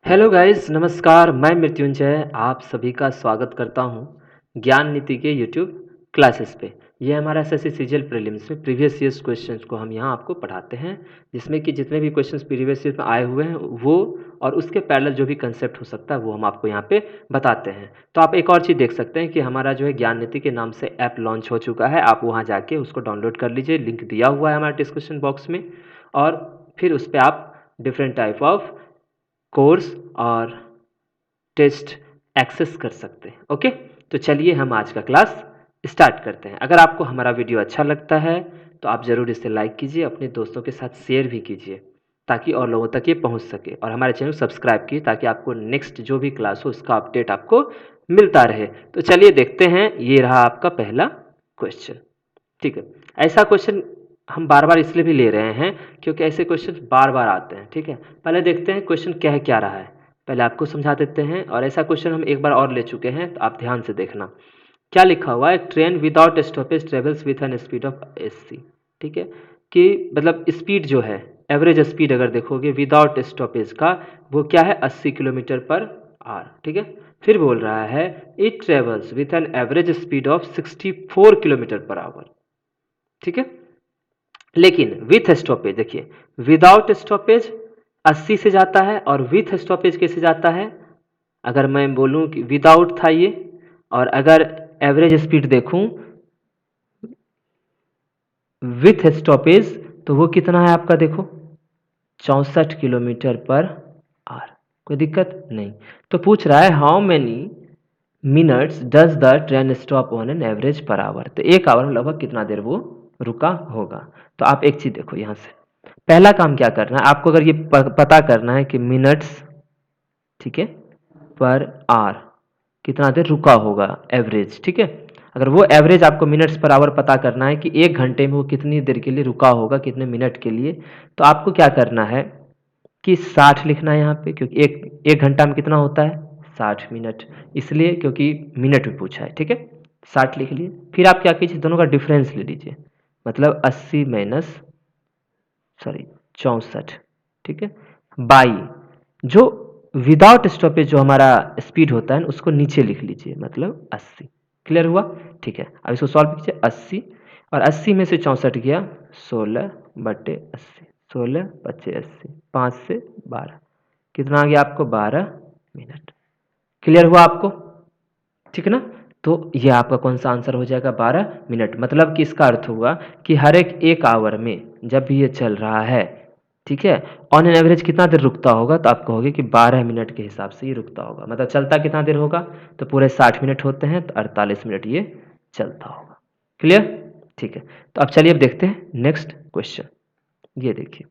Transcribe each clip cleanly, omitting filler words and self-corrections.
Hello guys, नमस्कार। मैं मृत्युंजय आप सभी का स्वागत करता हूं ज्ञान नीति के यूट्यूब क्लासेस पे। ये हमारा एसएससी सीजीएल प्रीलिम्स में प्रीवियस ईयर्स क्वेश्चंस को हम यहां आपको पढ़ाते हैं, जिसमें कि जितने भी क्वेश्चंस प्रीवियस ईयर में आए हुए हैं वो और उसके पैरेलल जो भी कंसेप्ट हो सकता है वो हम आपको यहाँ पे बताते हैं। तो आप एक और चीज़ देख सकते हैं कि हमारा जो है ज्ञान नीति के नाम से ऐप लॉन्च हो चुका है। आप वहाँ जाके उसको डाउनलोड कर लीजिए, लिंक दिया हुआ है हमारे डिस्क्रिप्शन बॉक्स में। और फिर उस पर आप डिफरेंट टाइप ऑफ कोर्स और टेस्ट एक्सेस कर सकते हैं। ओके, तो चलिए हम आज का क्लास स्टार्ट करते हैं। अगर आपको हमारा वीडियो अच्छा लगता है तो आप ज़रूर इसे लाइक कीजिए, अपने दोस्तों के साथ शेयर भी कीजिए ताकि और लोगों तक ये पहुंच सके, और हमारे चैनल को सब्सक्राइब कीजिए ताकि आपको नेक्स्ट जो भी क्लास हो उसका अपडेट आपको मिलता रहे। तो चलिए देखते हैं, ये रहा आपका पहला क्वेश्चन। ठीक है, ऐसा क्वेश्चन हम बार बार इसलिए भी ले रहे हैं क्योंकि ऐसे क्वेश्चन बार बार आते हैं। ठीक है, पहले देखते हैं क्वेश्चन कह क्या रहा है, पहले आपको समझा देते हैं। और ऐसा क्वेश्चन हम एक बार और ले चुके हैं, तो आप ध्यान से देखना क्या लिखा हुआ है। Train without stoppage travels with an speed of 80। ठीक है, कि मतलब स्पीड जो है, एवरेज स्पीड अगर देखोगे विदाउट स्टॉपेज का, वो क्या है 80 किलोमीटर पर आवर। ठीक है, फिर बोल रहा है it travels with an average speed of 64 kilometre per hour. ठीक है, लेकिन विथ स्टॉपेज देखिए, विदाउट स्टॉपेज 80 से जाता है और विथ स्टॉपेज कैसे जाता है। अगर मैं बोलूं कि विदाउट था ये, और अगर एवरेज स्पीड देखूं विथ स्टॉपेज, तो वो कितना है आपका, देखो 64 किलोमीटर पर आवर। कोई दिक्कत नहीं। तो पूछ रहा है how many minutes does the train stop on an average per hour. तो एक आवर में लगभग कितना देर वो रुका होगा। तो आप एक चीज देखो, यहां से पहला काम क्या करना है आपको, अगर ये पता करना है कि मिनट्स, ठीक है, पर आवर कितना देर रुका होगा एवरेज। ठीक है, अगर वो एवरेज आपको मिनट्स पर आवर पता करना है कि एक घंटे में वो कितनी देर के लिए रुका होगा, कितने मिनट के लिए, तो आपको क्या करना है कि 60 लिखना है यहाँ पे, क्योंकि एक घंटा में कितना होता है 60 मिनट, इसलिए क्योंकि मिनट में पूछा है। ठीक है, 60 लिख लिए। फिर आप क्या कीजिए, दोनों का डिफरेंस ले लीजिए, मतलब 80 माइनस 64। ठीक है, बाई जो विदाउट स्टॉपेज जो हमारा स्पीड होता है उसको नीचे लिख लीजिए, मतलब 80। क्लियर हुआ। ठीक है, अब इसको सॉल्व कीजिए। 80 और 80 में से 64 गया, 16/80, 16 पच्चे 80, 5 से 12, कितना आ गया आपको 12 मिनट। क्लियर हुआ आपको, ठीक है ना। तो ये आपका कौन सा आंसर हो जाएगा, 12 मिनट। मतलब कि इसका अर्थ हुआ कि हर एक आवर में जब भी ये चल रहा है, ठीक है, ऑन एन एवरेज कितना देर रुकता होगा, तो आप कहोगे कि 12 मिनट के हिसाब से ये रुकता होगा। मतलब चलता कितना देर होगा, तो पूरे 60 मिनट होते हैं, तो 48 मिनट ये चलता होगा। क्लियर। ठीक है, तो अब चलिए अब देखते हैं नेक्स्ट क्वेश्चन। ये देखिए,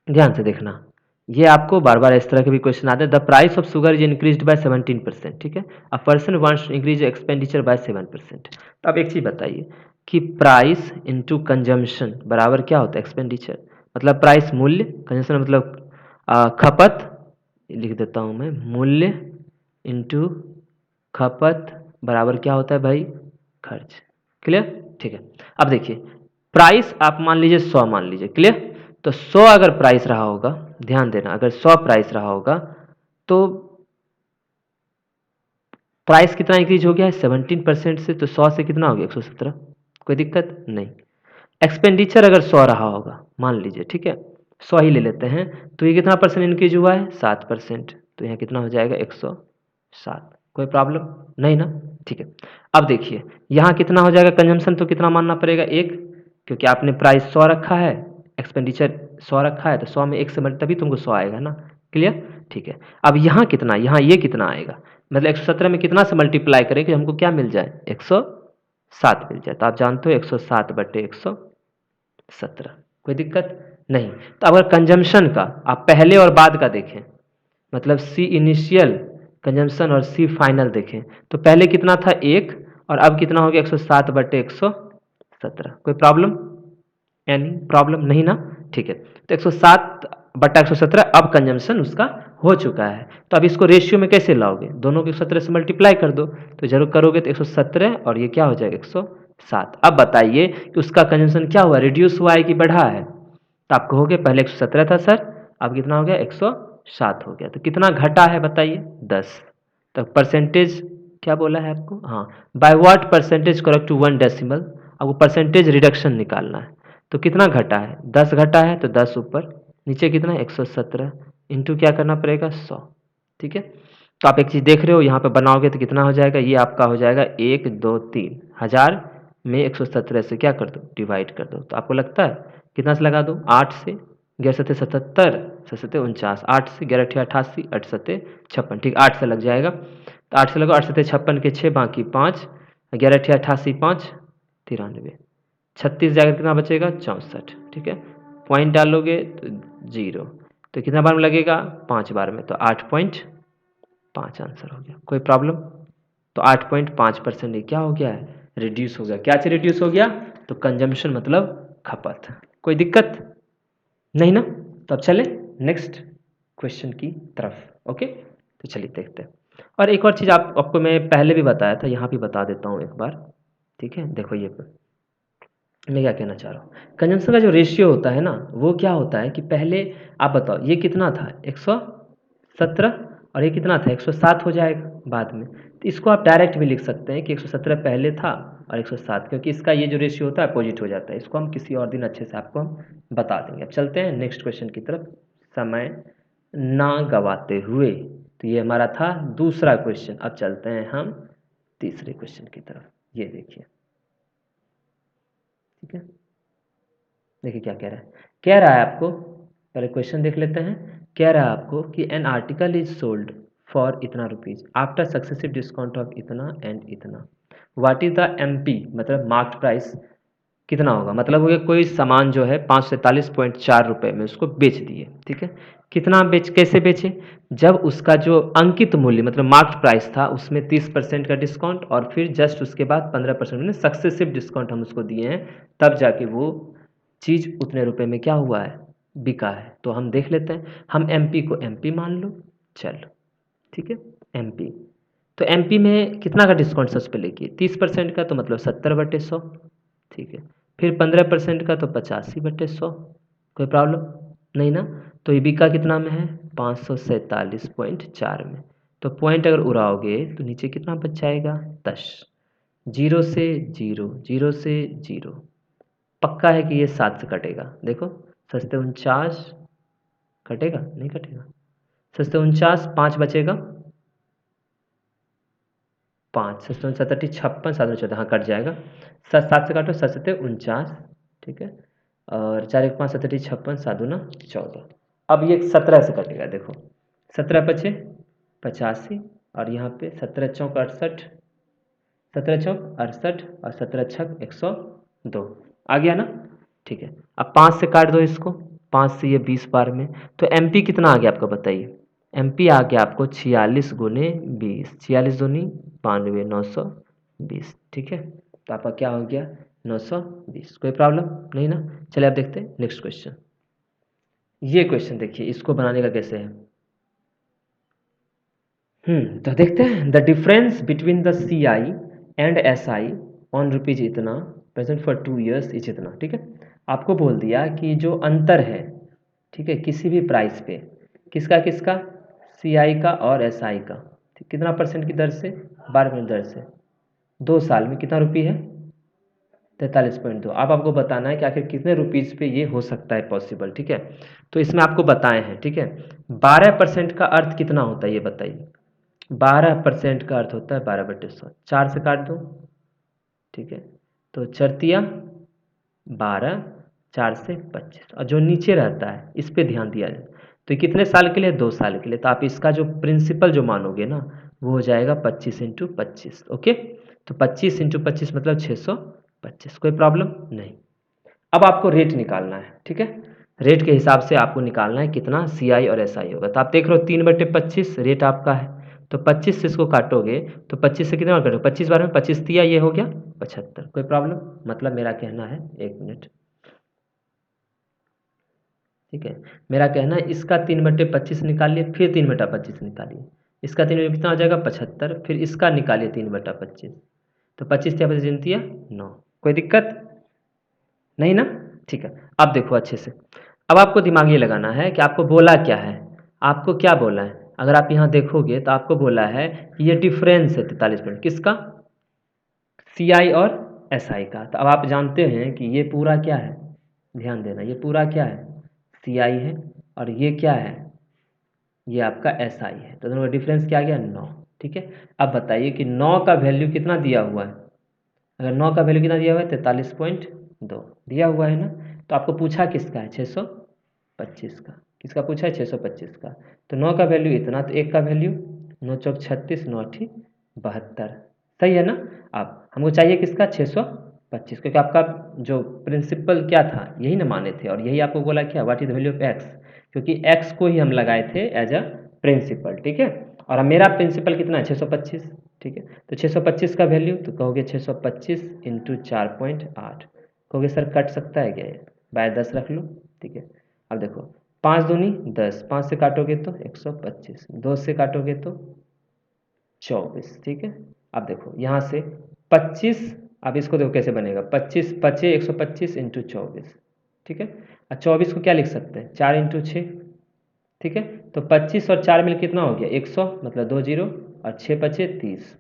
ध्यान से देखना, ये आपको बार बार इस तरह के भी क्वेश्चन आते हैं। The price of sugar is increased by 17%। ठीक है, a person wants to increase expenditure by 7%। तो अब एक चीज बताइए कि प्राइस इनटू कंजम्पशन बराबर क्या होता है, एक्सपेंडिचर। मतलब प्राइस मूल्य, कंजम्पशन मतलब खपत, लिख देता हूं मैं, मूल्य इनटू खपत बराबर क्या होता है भाई, खर्च। क्लियर। ठीक है, अब देखिए प्राइस आप मान लीजिए 100 मान लीजिए। क्लियर। तो 100 अगर प्राइस रहा होगा, ध्यान देना, अगर 100 प्राइस रहा होगा तो प्राइस कितना इंक्रीज हो गया है 17% से, तो 100 से कितना हो गया 117। कोई दिक्कत नहीं। एक्सपेंडिचर अगर 100 रहा होगा मान लीजिए, ठीक है, 100 ही ले लेते हैं, तो ये कितना परसेंट इंक्रीज हुआ है 7%, तो यहाँ कितना हो जाएगा 107। कोई प्रॉब्लम नहीं ना। ठीक है, अब देखिए यहाँ कितना हो जाएगा कंजम्पशन, तो कितना मानना पड़ेगा 1, क्योंकि आपने प्राइस 100 रखा है, एक्सपेंडिचर 100 रखा है, तो 100 में 1 से तभी तुमको 100 आएगा ना। क्लियर। ठीक है, अब यहाँ कितना, यहाँ ये कितना आएगा, मतलब 117 में कितना से मल्टीप्लाई करें कि हमको क्या मिल जाए 107 मिल जाए। तो आप जानते हो 107/117। कोई दिक्कत नहीं। तो अगर कंजम्पशन का आप पहले और बाद का देखें, मतलब सी इनिशियल कंजम्पशन और सी फाइनल देखें, तो पहले कितना था 1 और अब कितना हो गया 107/117। कोई प्रॉब्लम, यानी प्रॉब्लम नहीं ना। ठीक है, तो 107/117 अब कंजम्पशन उसका हो चुका है। तो अब इसको रेशियो में कैसे लाओगे, दोनों को 117 से मल्टीप्लाई कर दो, तो जरूर करोगे तो 117 और ये क्या हो जाएगा 107। अब बताइए कि उसका कंजम्पशन क्या हुआ, रिड्यूस हुआ है कि बढ़ा है। तो आप कहोगे पहले 117 था सर, अब कितना हो गया 7 हो गया। तो कितना घटा है बताइए? 10। तो परसेंटेज क्या बोला है आपको? हाँ, by what percentage correct to 1 decimal, आपको परसेंटेज रिडक्शन निकालना है। तो कितना घटा है? 10 घटा है तो 10 ऊपर, नीचे कितना? 117 इंटू क्या करना पड़ेगा? 100। ठीक है, तो आप एक चीज़ देख रहे हो, यहाँ पे बनाओगे तो कितना हो जाएगा? ये आपका हो जाएगा 1 2 3 हज़ार में 117 से क्या कर दो? डिवाइड कर दो। तो आपको लगता है कितना से लगा दूँ? 8 से, 11 सत्ते 77, 7 49, 8 से 11 अठे 88, 8 सत्ते 56, ठीक 8 से लग जाएगा। तो 8 से लगो, 8 सत्ते 56 के 6 बाकी 5, 11 अठे 88, 5 93, 36 जाकर कितना बचेगा? 64। ठीक है, पॉइंट डालोगे तो 0, तो कितना बार में लगेगा? 5 बार में, तो 8.5 आंसर हो गया। कोई प्रॉब्लम? तो 8.5% ये क्या हो गया है? रिड्यूस हो गया। क्या से रिड्यूस हो गया? तो कंजम्पशन मतलब खपत। कोई दिक्कत नहीं ना? तो अब चले नेक्स्ट क्वेश्चन की तरफ। ओके, तो चलिए देखते हैं। और एक और चीज़ आपको मैं पहले भी बताया था, यहाँ भी बता देता हूँ एक बार। ठीक है, देखो ये मैं क्या कहना चाह रहा हूँ। कंजम्पशन का जो रेशियो होता है ना, वो क्या होता है कि पहले आप बताओ ये कितना था? 117, और ये कितना था? 107 हो जाएगा बाद में। तो इसको आप डायरेक्ट भी लिख सकते हैं कि 117 पहले था और 107, क्योंकि इसका ये जो रेशियो होता है अपोजिट हो जाता है। इसको हम किसी और दिन अच्छे से आपको हम बता देंगे। अब चलते हैं नेक्स्ट क्वेश्चन की तरफ, समय ना गवाते हुए। तो ये हमारा था दूसरा क्वेश्चन। अब चलते हैं हम तीसरे क्वेश्चन की तरफ। ये देखिए, ठीक है, देखिए क्या कह रहा है। कह रहा है आपको, पहले क्वेश्चन देख लेते हैं। कह रहा है आपको कि an article is sold for इतना rupees after successive discount of इतना एंड इतना, व्हाट इज द एमपी, मतलब मार्क्ड प्राइस कितना होगा? मतलब हो गया कोई सामान जो है 543.4 रुपये में उसको बेच दिए। ठीक है, कितना बेच, कैसे बेचे? जब उसका जो अंकित मूल्य मतलब मार्क्ड प्राइस था उसमें 30% का डिस्काउंट, और फिर जस्ट उसके बाद 15% में सक्सेसिव डिस्काउंट हम उसको दिए हैं, तब जाके वो चीज़ उतने रुपए में क्या हुआ है? बिका है। तो हम देख लेते हैं। हम एमपी को एमपी मान लो, चलो ठीक है, एमपी। तो एमपी में कितना का डिस्काउंट सबसे पहले किए? 30% का, तो मतलब 70/100। ठीक है, फिर 15% का, तो 85/100। कोई प्रॉब्लम नहीं ना? तो ये बिका कितना में है? 547.4 में। तो पॉइंट अगर उड़ाओगे तो नीचे कितना बच जाएगा? 10। 0 से 0, 0 से 0, पक्का है कि ये 7 से कटेगा। देखो, सस्ते 49 कटेगा? नहीं कटेगा। सस्ते 49, 5 बचेगा, 5 सस्ते 57, 56, 7 14, हाँ कट जाएगा। 7 से काटो, 7 सत्ते 49। ठीक है, और 4 1 5 7 56, 7 दूना 14। अब ये 17 से कटेगा। देखो 17 पचे 85, और यहाँ पे 17 चौक 68, 17 चौक 68, और 17 छक 102 आ गया ना? ठीक है, अब 5 से काट दो इसको, 5 से ये 20 बार में। तो एमपी कितना आ गया आपका बताइए? एमपी आ गया आपको 46 गुने 20, 46 दूनी 92, 920। ठीक है, तो आपका क्या हो गया? 920। कोई प्रॉब्लम नहीं ना? चलिए आप देखते हैं नेक्स्ट क्वेश्चन। ये क्वेश्चन देखिए, इसको बनाने का कैसे है। तो देखते हैं। The difference between the C I and S I on rupees इतना प्रेजेंट फॉर 2 years इज इतना। ठीक है, आपको बोल दिया कि जो अंतर है, ठीक है, किसी भी प्राइस पे, किसका किसका? सी आई का और एस आई का। ठीक, कितना परसेंट की दर से? 12% दर से। 2 साल में कितना रुपये है? 43.2। अब आपको बताना है कि आखिर कितने रुपीज़ पे ये हो सकता है पॉसिबल। ठीक है, तो इसमें आपको बताए हैं। ठीक है, 12% का अर्थ कितना होता है ये बताइए? 12% का अर्थ होता है 12/100। 4 से काट दो, ठीक है, तो चरतिया 12, 4 से 25, और जो नीचे रहता है इस पे ध्यान दिया जाए। तो ये कितने साल के लिए? 2 साल के लिए। तो आप इसका जो प्रिंसिपल जो मानोगे ना, वो हो जाएगा 25 इंटू 25। ओके, तो 25 इंटू 25 मतलब 625। कोई प्रॉब्लम नहीं। अब आपको रेट निकालना है। ठीक है, रेट के हिसाब से आपको निकालना है कितना सी आई और एस आई होगा। तो आप देख रहे हो 3/25 रेट आपका है। तो 25 से इसको काटोगे तो 25 से कितना और काटोगे? 25 बार में 25 दिया, ये हो गया 75। कोई प्रॉब्लम? मतलब मेरा कहना है, 1 मिनट, ठीक है, मेरा कहना है इसका 3/25 निकालिए, फिर 3/25 निकालिए। इसका 3 कितना हो जाएगा? 75। फिर इसका निकालिए 3/25। तो 25 क्या बचे? गिनती है 9। कोई दिक्कत नहीं ना? ठीक है, अब देखो अच्छे से। अब आपको दिमाग ये लगाना है कि आपको बोला क्या है। आपको क्या बोला है, अगर आप यहाँ देखोगे तो आपको बोला है कि ये डिफरेंस है 43 पॉइंट किसका, सी आई और एस आई का। तो अब आप जानते हैं कि ये पूरा क्या है, ध्यान देना, ये पूरा क्या है, सी आई है और ये क्या है, ये आपका एस आई है। तो दोनों का डिफरेंस क्या आ गया, 9। ठीक है, अब बताइए कि 9 का वैल्यू कितना दिया हुआ है, अगर 9 का वैल्यू कितना दिया हुआ है, 43.2 दिया हुआ है ना। तो आपको पूछा किसका है, 625 का, किसका पूछा है, 625 का। तो 9 का वैल्यू इतना, तो 1 का वैल्यू 9 चौक 36, 9 8 72, सही है ना। अब हमको चाहिए किसका, 625, क्योंकि आपका जो प्रिंसिपल क्या था, यही ना माने थे, और यही आपको बोला क्या, what is the value of x, क्योंकि एक्स को ही हम लगाए थे एज अ प्रिंसिपल। ठीक है, और अब मेरा प्रिंसिपल कितना है, 625। ठीक है, तो 625 का वैल्यू, तो कहोगे 625 इंटू 4.8, कहोगे सर कट सकता है क्या ये, बाय 10 रख लो। ठीक है, अब देखो 5 दूनी 10, 5 से काटोगे तो 125, 2 से काटोगे तो 24। ठीक है, अब देखो यहाँ से 25, अब इसको देखो कैसे बनेगा, 25 पचे 125 इंटू 24। ठीक है, और 24 को क्या लिख सकते हैं, 4 इंटू 6। ठीक है, तो 25 और 4 मिल कितना हो गया, 100, मतलब 2 जीरो, और 6 पचे 30,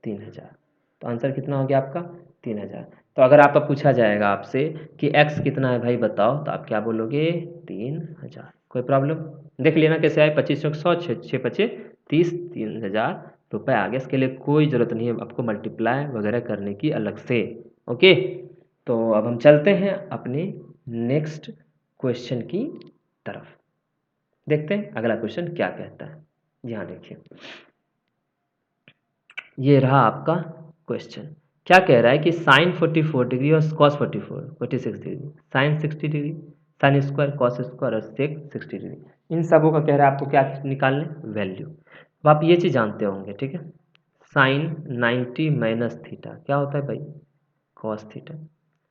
3000। तो आंसर कितना हो गया आपका, 3000। तो अगर आपका पूछा जाएगा आपसे कि x कितना है भाई बताओ, तो आप क्या बोलोगे, 3000। कोई प्रॉब्लम, देख लेना कैसे आए, 25 चौक 100, 6 पचे 30, 3000 रुपये आ गया। इसके लिए कोई ज़रूरत नहीं है आपको मल्टीप्लाई वगैरह करने की अलग से। ओके, तो अब हम चलते हैं अपने नेक्स्ट क्वेश्चन की तरफ, देखते हैं अगला क्वेश्चन क्या कहता है। यहाँ देखिए, ये रहा आपका क्वेश्चन, क्या कह रहा है कि साइन 44 डिग्री और cos 46 degree, sine 60 degree, sine square, cos square और सेक 60 डिग्री, इन सबों का कह रहा है आपको क्या निकालने, वैल्यू। अब आप ये चीज़ जानते होंगे, ठीक है, साइन 90 माइनस थीटा क्या होता है भाई, कॉस थीटा,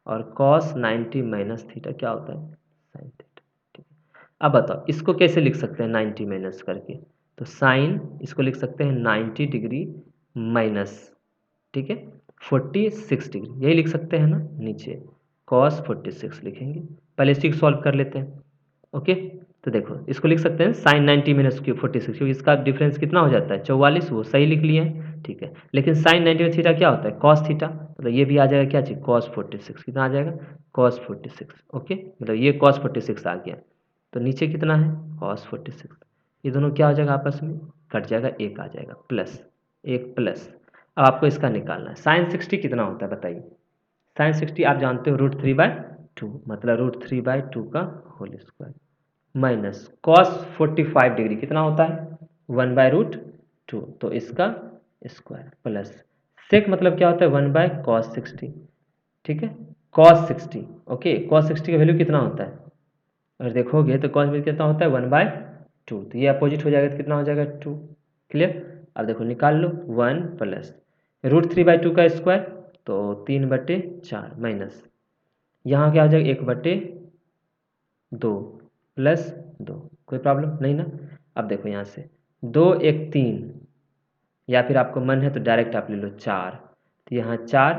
और कॉस 90 माइनस थीटा क्या होता है, साइन थीटा। ठीक है, अब बताओ इसको कैसे लिख सकते हैं 90 माइनस करके, तो साइन इसको लिख सकते हैं 90 डिग्री माइनस, ठीक है, 46 डिग्री, यही लिख सकते हैं ना, नीचे कॉस 46 लिखेंगे। पहले इसको सॉल्व कर लेते हैं। ओके, तो देखो इसको लिख सकते हैं साइन 90 माइनस क्यू 46, क्योंकि इसका डिफरेंस कितना हो जाता है, 44, वो सही लिख लिए हैं। ठीक है, लेकिन साइन 90 में थीटा क्या होता है, कॉस थीटा, मतलब ये भी आ जाएगा क्या चीज़, कॉस 46, कितना आ जाएगा, कॉस 46। ओके, मतलब ये कॉस 46 आ गया, तो नीचे कितना है, कॉस 46, ये दोनों क्या हो जाएगा, आपस में कट जाएगा, एक आ जाएगा प्लस, एक प्लस। अब आपको इसका निकालना है, साइन 60 कितना होता है बताइए, साइन 60 आप जानते हो √3/2, मतलब √3/2 का whole square, minus cos 45 degree कितना होता है, 1/√2, तो इसका स्क्वायर, प्लस सेक मतलब क्या होता है, 1/cos 60। ठीक है, cos 60, ओके, cos 60 का वैल्यू कितना होता है, अगर देखोगे तो cos वैल्यू कितना होता है, 1/2, तो ये अपोजिट हो जाएगा तो कितना हो जाएगा, 2। क्लियर, अब देखो निकाल लो, 1 प्लस √3/2 का स्क्वायर, तो 3/4 माइनस, यहाँ क्या हो जाएगा, 1/2 प्लस 2, कोई प्रॉब्लम नहीं ना। अब देखो यहाँ से 2 1 3, या फिर आपको मन है तो डायरेक्ट आप ले लो 4, तो यहाँ 4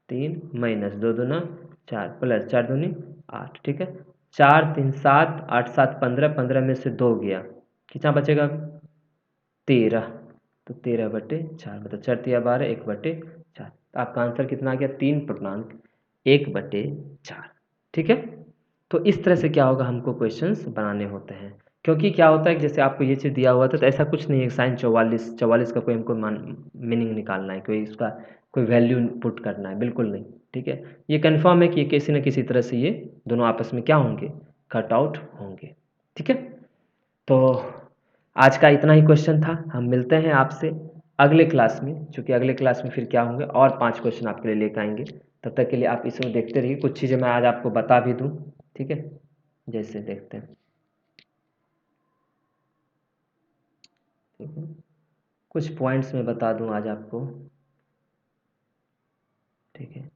3 माइनस 2 दूना 4 प्लस 4 दूनी 8। ठीक है, 4 3 7, 8 7 15, 15 में से 2 गया, कितना बचेगा, 13, तो 13/4, मतलब 4×3 = 12, 1/4, तो आपका आंसर कितना आ गया, 3.1/4। ठीक है, तो इस तरह से क्या होगा, हमको क्वेश्चंस बनाने होते हैं, क्योंकि क्या होता है कि जैसे आपको ये चीज़ दिया हुआ था, तो ऐसा कुछ नहीं है साइन 44 का कोई हमको मीनिंग निकालना है, कोई इसका कोई वैल्यू पुट करना है, बिल्कुल नहीं। ठीक है, ये कन्फर्म है कि ये किसी न किसी तरह से ये दोनों आपस में क्या होंगे, कट आउट होंगे। ठीक है, तो आज का इतना ही क्वेश्चन था, हम मिलते हैं आपसे अगले क्लास में, चूँकि अगले क्लास में फिर क्या होंगे, और 5 क्वेश्चन आपके लिए लेकर आएंगे। तब तक के लिए आप इसमें देखते रहिए, कुछ चीज़ें मैं आज आपको बता भी दूँ। ठीक है, जैसे देखते हैं, ठीक है, कुछ पॉइंट्स मैं बता दूँ आज आपको। ठीक है,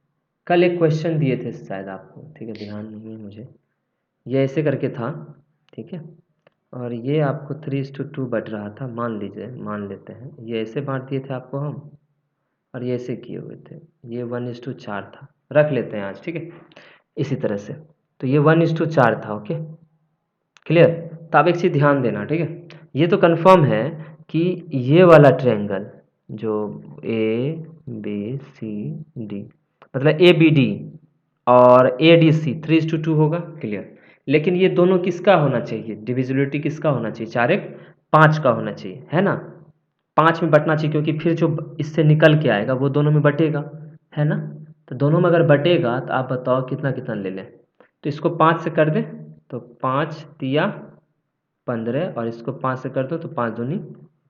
कल एक क्वेश्चन दिए थे शायद आपको, ठीक है, ध्यान नहीं है मुझे, ये ऐसे करके था। ठीक है, और ये आपको 3:2 बट रहा था, मान लीजिए, मान लेते हैं ये ऐसे बांट दिए थे आपको हम, और ये ऐसे किए हुए थे, ये 1:4 था, रख लेते हैं आज। ठीक है, इसी तरह से, तो ये 1:4 था। ओके, क्लियर, तो आप एक चीज़ ध्यान देना, ठीक है। ये तो कंफर्म है कि ये वाला ट्रायंगल जो ए बी सी डी, मतलब ए बी डी और ए डी सी 3:2 होगा, क्लियर। लेकिन ये दोनों किसका होना चाहिए, डिविजिबिलिटी किसका होना चाहिए, 4:1 5 का होना चाहिए, है ना। 5 में बँटना चाहिए, क्योंकि फिर जो इससे निकल के आएगा वो दोनों में बँटेगा, है ना। तो दोनों में अगर बँटेगा तो आप बताओ कितना कितना ले लें। तो इसको 5 से कर दें तो 5 तिया 15, और इसको 5 से कर दो तो 5 दूनी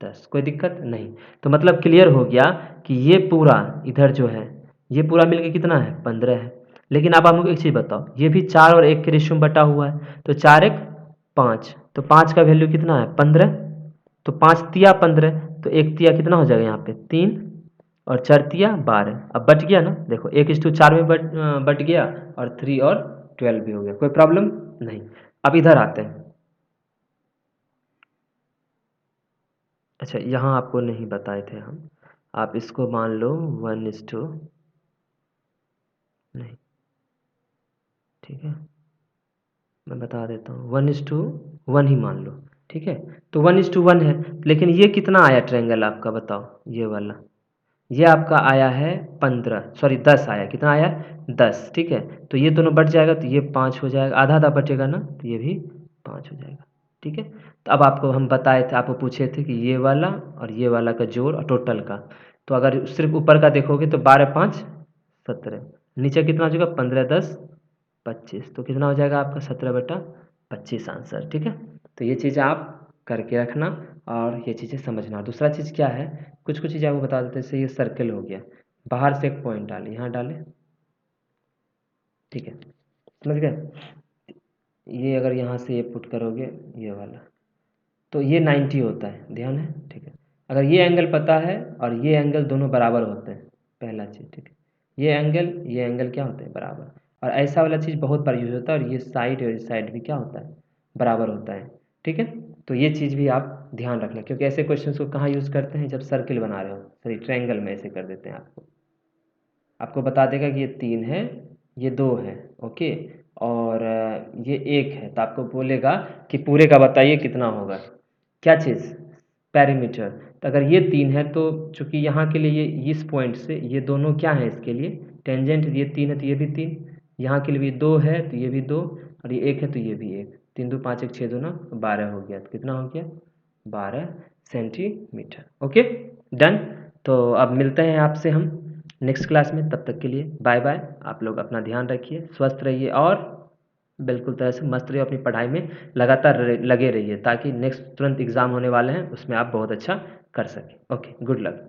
10, कोई दिक्कत नहीं। तो मतलब क्लियर हो गया कि ये पूरा इधर जो है ये पूरा मिलके कितना है, 15 है। लेकिन अब आप मुझे एक चीज़ बताओ, ये भी 4 और 1 के रेशियो में बटा हुआ है, तो 4:1 5, तो 5 का वैल्यू कितना है, 15। तो 5 तिया 15, तो 1 तिया कितना हो जाएगा यहाँ पे 3, और 4 तिया 12। अब बट गया ना, देखो 1:4 में बट गया, और 3 और 12 भी हो गया, कोई प्रॉब्लम नहीं। अब इधर आते हैं। अच्छा, यहाँ आपको नहीं बताए थे हम, आप इसको मान लो 1:, नहीं, ठीक है, मैं बता देता हूँ, 1:1 ही मान लो, ठीक है। तो 1:1 है, लेकिन ये कितना आया ट्रायंगल आपका, बताओ, ये वाला, ये आपका आया है 15, सॉरी 10 आया, कितना आया 10, ठीक है। तो ये दोनों बट जाएगा तो ये 5 हो जाएगा, आधा आधा बचेगा ना, तो ये भी 5 हो जाएगा, ठीक है। तो अब आपको हम बताए थे, आपको पूछे थे कि ये वाला और ये वाला का जोड़ और टोटल का, तो अगर सिर्फ ऊपर का देखोगे तो 12×5 = 17, नीचे कितना हो जाएगा 15×10 = 25, तो कितना हो जाएगा आपका 17/25 आंसर, ठीक है। तो ये चीज़ आप करके रखना, और ये चीज़ें समझना। दूसरा चीज़ क्या है, कुछ कुछ चीज़ें आपको बता देते हैं। जैसे ये सर्कल हो गया, बाहर से एक पॉइंट डालें, यहाँ डालें, ठीक है, समझ गए। ये अगर यहाँ से ये पुट करोगे, ये वाला, तो ये 90 होता है, ध्यान है, ठीक है। अगर ये एंगल पता है और ये एंगल दोनों बराबर होते हैं, पहला चीज़, ठीक है। ये एंगल क्या होते हैं, बराबर। और ऐसा वाला चीज़ बहुत बार यूज होता है, और ये साइड और इस साइड भी क्या होता है, बराबर होता है, ठीक है। तो ये चीज़ भी आप ध्यान रखना, क्योंकि ऐसे क्वेश्चन को कहाँ यूज़ करते हैं, जब सर्किल बना रहे हो, सॉरी ट्रायंगल में ऐसे कर देते हैं आपको। आपको बता देगा कि ये 3 है, ये 2 है, ओके, और ये 1 है, तो आपको बोलेगा कि पूरे का बताइए कितना होगा, क्या चीज़, पैरीमीटर। तो अगर ये 3 है, तो चूँकि यहाँ के लिए ये इस पॉइंट से ये दोनों क्या है, इसके लिए टेंजेंट, ये 3 है तो ये भी 3, यहाँ के लिए भी 2 है तो ये भी 2, और ये 1 है तो ये भी 1, 3 2 5 1 6 2 9 12 हो गया, तो कितना हो गया 12 सेंटीमीटर, ओके, डन। तो अब मिलते हैं आपसे हम नेक्स्ट क्लास में, तब तक के लिए बाय बाय। आप लोग अपना ध्यान रखिए, स्वस्थ रहिए, और बिल्कुल तरह से मस्त रहिए, अपनी पढ़ाई में लगातार लगे रहिए, ताकि नेक्स्ट तुरंत एग्ज़ाम होने वाले हैं, उसमें आप बहुत अच्छा कर सकें। Okay, good luck.